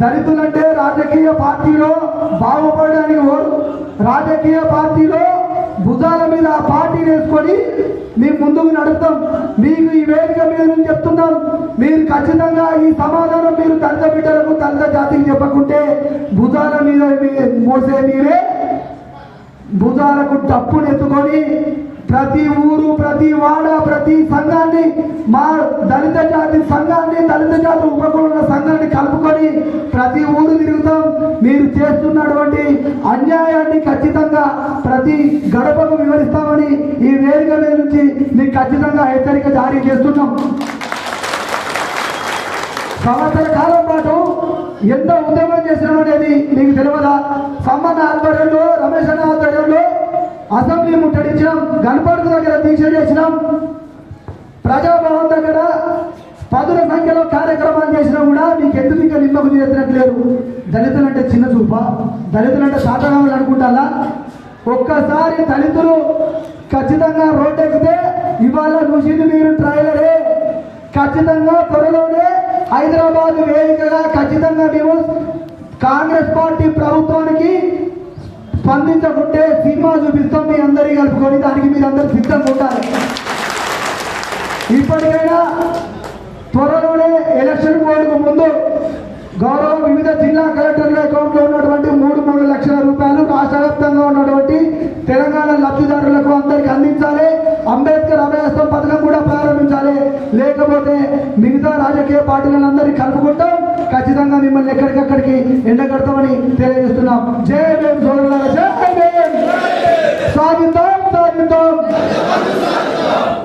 దళితులంటే రాజకీయ పార్టీలో బాగుపడడానికి రాజకీయ పార్టీలో భుజాల మీద ఆ పార్టీని వేసుకొని మేము ముందుకు నడుపుతాం. మీకు ఈ వేదిక మీద నుంచి చెప్తున్నాం, మీరు ఖచ్చితంగా ఈ సమాధానం మీరు దళిత బిడ్డలకు దళిత జాతికి చెప్పకుంటే భుజాల మీద మోసే మీరే భుజాలకు డప్పును ఎత్తుకొని ప్రతి ఊరు, ప్రతి వాడ, ప్రతి సంఘాన్ని, మా దళిత జాతి సంఘాన్ని, దళిత జాతి ఉపకుల సంఘాన్ని కలుపుకొని ప్రతి ఊరు తిరుగుతాం. మీరు చేస్తున్నటువంటి అన్యాయాన్ని ఖచ్చితంగా ప్రతి గడపకు వివరిస్తామని ఈ వేదిక మీద నుంచి మీకు ఖచ్చితంగా హెచ్చరిక జారీ చేస్తున్నాం. సంవత్సర కాలం పాటు ఎంత ఉద్యమం చేసినాం అనేది మీకు తెలియదా? సమ్మన్న ఆధ్వర్యంలో, రమేష్ అన్న ఆధ్వర్యంలో అసెంబ్లీ ముట్టడించినాం, గణపతి దగ్గర దీక్ష చేసినాం, ప్రజాభవన్ దగ్గర పదుల సంఖ్యలో కార్యక్రమాలు చేసినా కూడా మీకు ఎందుకు ఇంకా నిమ్మకు తీరెత్తట్లేరు? దళితులంటే చిన్న చూప, దళితులంటే సాధారణలు అనుకుంటారా? ఒక్కసారి దళితులు ఖచ్చితంగా రోడ్డు ఎక్కితే ఇవాళ చూసింది మీరు ట్రైలరే. ఖచ్చితంగా త్వరలోనే హైదరాబాద్ వేదికగా ఖచ్చితంగా మేము కాంగ్రెస్ పార్టీ ప్రభుత్వానికి స్పందించకుంటే సినిమా చూపిస్తాం మీ అందరికీ కలుపుకొని. దానికి మీరందరూ సిద్ధంగా ఉండాలి. ఇప్పటికైనా త్వరలోనే ఎలక్షన్ కోడ్కు ముందు గౌరవ వివిధ జిల్లా కలెక్టర్ల అకౌంట్లో ఉన్నటువంటి 3 లక్షల రూపాయలు రాష్ట్ర వ్యాప్తంగా ఉన్నటువంటి తెలంగాణ లబ్ధిదారులకు అందరికీ అందించాలి. అంబేద్కర్ అభయహస్తం పథకం కూడా ప్రారంభించాలి. లేకపోతే మిగతా రాజకీయ పార్టీలందరినీ కలుపుకుంటాం, ఖచ్చితంగా మిమ్మల్ని ఎక్కడికక్కడికి ఎండగడతామని తెలియజేస్తున్నాం. జై భీమ్ సోదరులారా, జై భీమ్. సాధిద్దాం సాధిద్దాం.